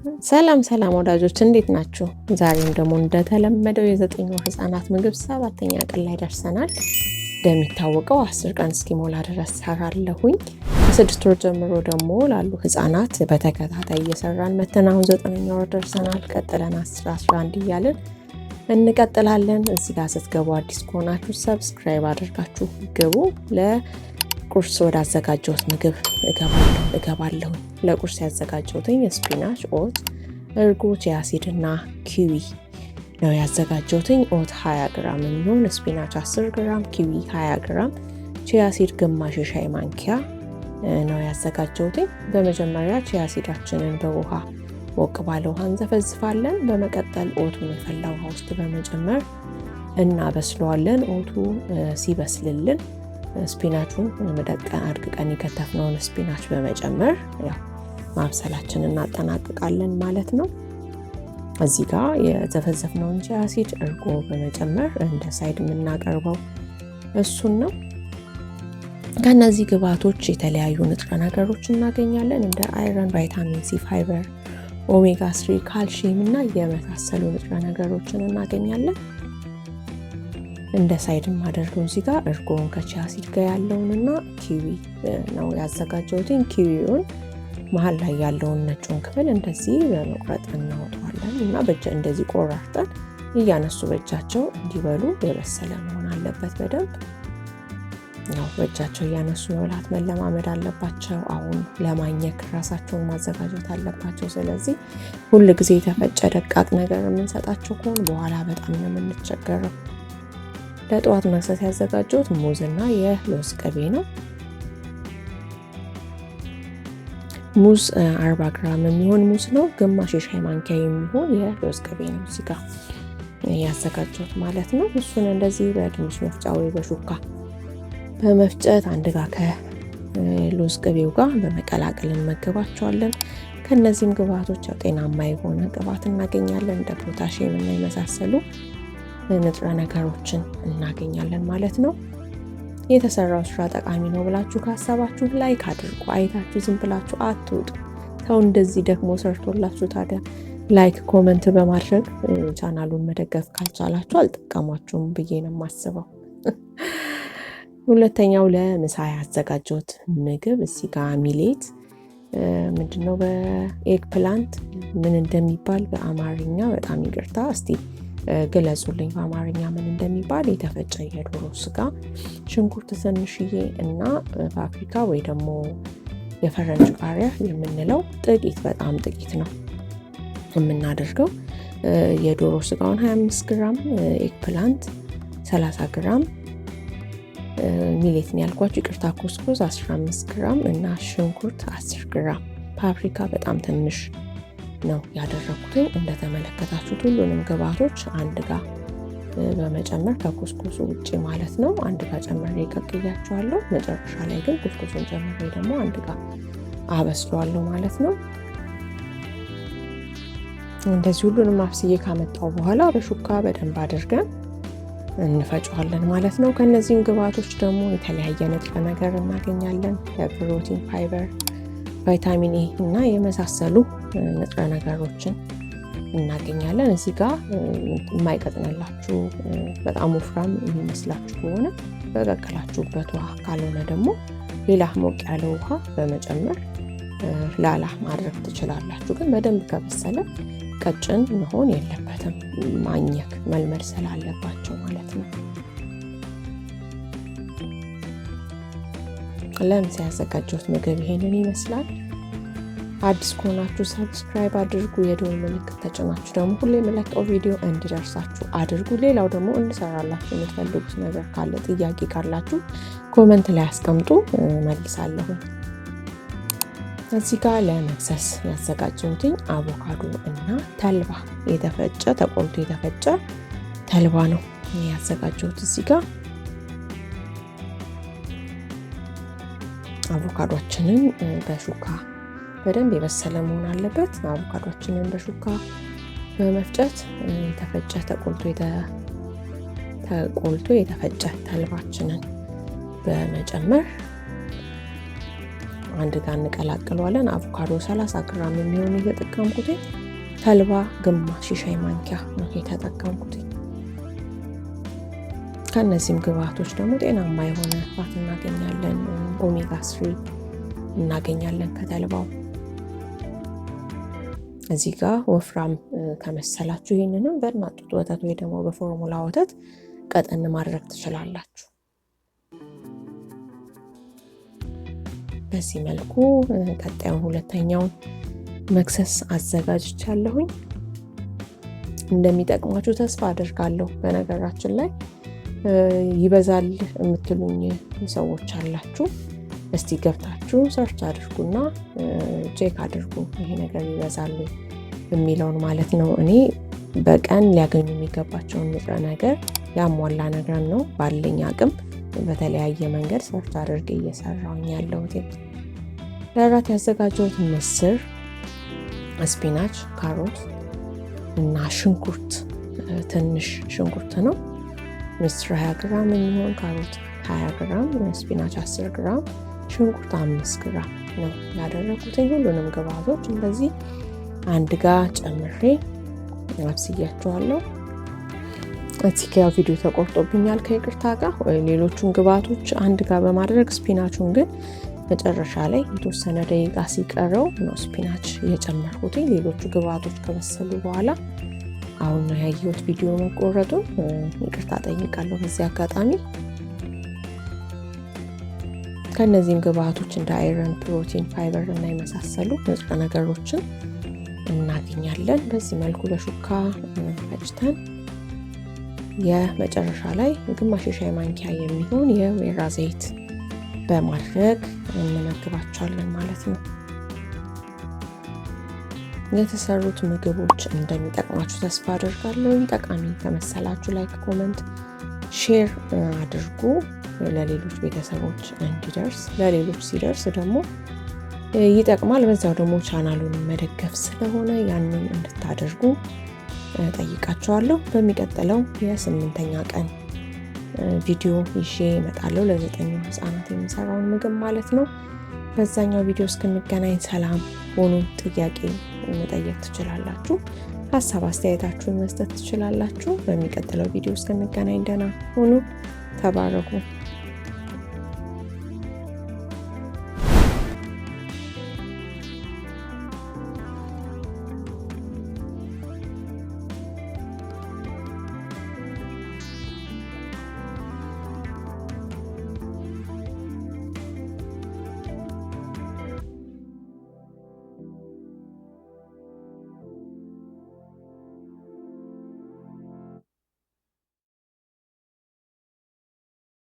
ሰላም ወዳጆች እንዴት ናችሁ? ዛሬም ደግሞ እንደተለመደው የ9 ወር ህፃናት ምግብ 7ኛ ቀን ላይ ደርሰናል። እንደሚታወቀው 10 ቀን እስኪሞላ ድረስ ሰራለሁኝ። ከ6 ወር ጀምሮ ደግሞ ላሉ ህፃናት በተከታታይ እየሰራን መተን አሁን 9ኛ ወር ደርሰናል። ቀጥለን 10፣ 11 እያልን እንቀጥላለን። እዚህ ጋር ስትገቡ አዲስ ከሆናችሁ ሰብስክራይብ አድርጋችሁ ግቡ። ለቁርስ ወደ አዘጋጀሁት ምግብ እገባለሁ። ለቁርስ ያዘጋጀሁትኝ ስፒናች፣ ኦት፣ እርጎ፣ ቺያ ሲድ እና ኪዊ ነው ያዘጋጀሁትኝ። ኦት 20 ግራም የሚሆን፣ ስፒናች 10 ግራም፣ ኪዊ 20 ግራም፣ ቺያ ሲድ ግማሽ የሻይ ማንኪያ ነው ያዘጋጀሁትኝ። በመጀመሪያ ቺያ ሲዳችንን በውሃ ሞቅ ባለ ውሃ እንዘፈዝፋለን። በመቀጠል ኦቱን የፈላ ውሃ ውስጥ በመጨመር እናበስለዋለን። ኦቱ ሲበስልልን ስፒናቹን አድቅቀን የከተፍነውን ስፒናች በመጨመር ማብሰላችንን እናጠናቅቃለን ማለት ነው። እዚህ ጋር የዘፈዘፍነውን ቺያ ሲድ፣ እርጎ በመጨመር እንደ ሳይድ የምናቀርበው እሱን ነው። ከነዚህ ግብዓቶች የተለያዩ ንጥረ ነገሮች እናገኛለን። እንደ አይረን፣ ቫይታሚን ሲ፣ ፋይበር፣ ኦሜጋ 3፣ ካልሲየም እና የመሳሰሉ ንጥረ ነገሮችን እናገኛለን። እንደ ሳይድም አደርገው እዚህ ጋር እርጎውን ከቺያ ሲድ ጋር ያለውንና ኪዊ ነው ያዘጋጀሁትኝ። ኪዊውን መሀል ላይ ያለውን ነጩን ክፍል እንደዚህ በመቁረጥ እናወጣዋለን እና እንደዚህ ቆራርጠን እያነሱ በእጃቸው እንዲበሉ የበሰለ መሆን አለበት። በደንብ በእጃቸው እያነሱ መብላት መለማመድ አለባቸው። አሁን ለማኘክ ራሳቸውን ማዘጋጀት አለባቸው። ስለዚህ ሁል ጊዜ የተፈጨ ደቃቅ ነገር የምንሰጣቸው ከሆነ በኋላ በጣም ነው የምንቸገረው። ለጠዋት መክሰስ ያዘጋጀሁት ሙዝና የለውዝ ቅቤ ነው። ሙዝ 40 ግራም የሚሆን ሙዝ ነው። ግማሽ የሻይ ማንኪያ የሚሆን የለውዝ ቅቤ ነው እዚህ ጋር ያዘጋጀሁት ማለት ነው። እሱን እንደዚህ በድንች መፍጫ ወይ በሹካ በመፍጨት አንድ ጋር ከለውዝ ቅቤው ጋር በመቀላቀል እንመገባቸዋለን። ከነዚህም ግብዓቶች ጤናማ የሆነ ግብዓት እናገኛለን። እንደ ፖታሺየም እና የመሳሰሉ ንጥረ ነገሮችን እናገኛለን ማለት ነው። የተሰራው ስራ ጠቃሚ ነው ብላችሁ ካሰባችሁ ላይክ አድርጉ። አይታችሁ ዝም ብላችሁ አትውጡ። ሰው እንደዚህ ደግሞ ሰርቶላችሁ ታዲያ ላይክ፣ ኮመንት በማድረግ ቻናሉን መደገፍ ካልቻላችሁ አልጠቀማችሁም ብዬ ነው የማስበው። ሁለተኛው ለምሳ ያዘጋጀሁት ምግብ እዚህ ጋር ሚሌት ምንድነው በኤግ ፕላንት ምን እንደሚባል በአማርኛ በጣም ይቅርታ እስቲ ግለጹልኝ በአማርኛ ምን እንደሚባል። የተፈጨ የዶሮ ስጋ፣ ሽንኩርት ትንሽዬ እና ፓፕሪካ ወይ ደግሞ የፈረንጅ ቃሪያ የምንለው ጥቂት፣ በጣም ጥቂት ነው የምናደርገው። የዶሮ ስጋውን 25 ግራም፣ ኤግ ፕላንት 30 ግራም፣ ሚሌትን ያልኳችሁ ይቅርታ ኮስኮስ 15 ግራም እና ሽንኩርት 10 ግራም፣ ፓፕሪካ በጣም ትንሽ ነው ያደረኩትኝ። እንደተመለከታችሁት ሁሉንም ግብዓቶች አንድ ጋር በመጨመር ከኩስኩሱ ውጪ ማለት ነው አንድ ጋር ጨምሬ ቀቅያቸዋለሁ። መጨረሻ ላይ ግን ኩስኩሱን ጨምሬ ደግሞ አንድ ጋር አበስለዋለሁ ማለት ነው። እንደዚህ ሁሉንም አብስዬ ካመጣው በኋላ በሹካ በደንብ አድርገን እንፈጨዋለን ማለት ነው። ከነዚህም ግብዓቶች ደግሞ የተለያየ ንጥረ ነገር እናገኛለን። የፕሮቲን፣ ፋይበር፣ ቫይታሚን ኤ እና የመሳሰሉ ንጥረ ነገሮችን እናገኛለን። እዚህ ጋር የማይቀጥንላችሁ በጣም ወፍራም የሚመስላችሁ ከሆነ በቀቀላችሁበት ውሃ፣ ካልሆነ ደግሞ ሌላ ሞቅ ያለ ውሃ በመጨመር ላላ ማድረግ ትችላላችሁ። ግን በደንብ ከበሰለ ቀጭን መሆን የለበትም፣ ማኘክ መልመድ ስላለባቸው ማለት ነው። ለምሳ ያዘጋጀሁት ምግብ ይሄንን ይመስላል። አዲስ ከሆናችሁ ሰብስክራይብ አድርጉ። የደወል ምልክት ተጭናችሁ ደግሞ ሁሌ የምለቀው ቪዲዮ እንዲደርሳችሁ አድርጉ። ሌላው ደግሞ እንድሰራላችሁ የምትፈልጉት ነገር ካለ፣ ጥያቄ ካላችሁ ኮመንት ላይ አስቀምጡ፣ መልሳለሁ። እዚህ ጋር ለመክሰስ ያዘጋጀሁትኝ አቮካዶ እና ተልባ የተፈጨ ተቆልቶ የተፈጨ ተልባ ነው ያዘጋጀሁት። እዚህ ጋር አቮካዶችንን በሹካ በደንብ የበሰለ መሆን አለበት። አቮካዶችንን በሹካ በመፍጨት የተፈጨ ተቆልቶ የተፈጨ ተልባችንን በመጨመር አንድ ጋር እንቀላቅለዋለን። አቮካዶ 30 ግራም የሚሆን እየተጠቀምኩት፣ ተልባ ግማሽ ሻይ ማንኪያ ነው የተጠቀምኩት። ከነዚህም ግብአቶች ደግሞ ጤናማ የሆነ ፋት እናገኛለን። ኦሜጋ 3 እናገኛለን ከተልባው። እዚህ ጋር ወፍራም ከመሰላችሁ ይህንንም በእናት ጡት ወተት ወይ ደግሞ በፎርሙላ ወተት ቀጠን ማድረግ ትችላላችሁ። በዚህ መልኩ ቀጣዩን ሁለተኛውን መክሰስ አዘጋጅቻለሁኝ። እንደሚጠቅማችሁ ተስፋ አደርጋለሁ። በነገራችን ላይ ይበዛል የምትሉኝ ሰዎች አላችሁ። እስቲ ገብታችሁ ሰርች አድርጉና ቼክ አድርጉ ይሄ ነገር ይበዛል የሚለውን ማለት ነው። እኔ በቀን ሊያገኙ የሚገባቸውን ንጥረ ነገር ያሟላ ነገር ነው ባለኝ አቅም በተለያየ መንገድ ሰርች አድርጌ እየሰራሁኝ ያለሁት። ለራት ያዘጋጀሁት ምስር፣ ስፒናች፣ ካሮት እና ሽንኩርት፣ ትንሽ ሽንኩርት ነው። ምስር 20 ግራም የሚሆን፣ ካሮት 20 ግራም፣ ስፒናች 10 ግራም፣ ሽንኩርት 5 ግራም ነው ያደረኩት። ሁሉንም ግብአቶች እንደዚህ አንድ ጋር ጨምሬ አብስያቸዋለሁ። እዚህ ጋር ቪዲዮ ተቆርጦብኛል ከይቅርታ ጋር። ሌሎቹን ግብአቶች አንድ ጋር በማድረግ ስፒናቹን ግን መጨረሻ ላይ የተወሰነ ደቂቃ ሲቀረው ነው ስፒናች እየጨመርኩት። ሌሎቹ ግብአቶች ከበሰሉ በኋላ አሁን ነው ያየሁት ቪዲዮ መቆረጡን። ይቅርታ ጠይቃለሁ በዚህ አጋጣሚ። ከነዚህም ግብአቶች እንደ አይረን፣ ፕሮቲን፣ ፋይበር እና የመሳሰሉ ንጥረ ነገሮችን እናገኛለን። በዚህ መልኩ በሹካ ፈጭተን የመጨረሻ ላይ ግማሽ ሻይ ማንኪያ የሚሆን የወይራ ዘይት በማድረግ እንመግባቸዋለን ማለት ነው። የተሰሩት ምግቦች እንደሚጠቅማችሁ ተስፋ አደርጋለሁ። ጠቃሚ ከመሰላችሁ ላይክ፣ ኮመንት፣ ሼር አድርጉ ለሌሎች ቤተሰቦች እንዲደርስ። ለሌሎች ሲደርስ ደግሞ ይጠቅማል። በዛው ደግሞ ቻናሉን መደገፍ ስለሆነ ያንን እንድታደርጉ ጠይቃቸዋለሁ። በሚቀጥለው የ8ኛ ቀን ቪዲዮ ይዤ እመጣለሁ። ለ9 ህፃናት የሚሰራውን ምግብ ማለት ነው። በዛኛው ቪዲዮ እስክንገናኝ ሰላም ሆኑ። ጥያቄ መጠየቅ ትችላላችሁ። ሀሳብ አስተያየታችሁን መስጠት ትችላላችሁ። በሚቀጥለው ቪዲዮ እስክንገናኝ ደህና ሆኑ። ተባረኩ።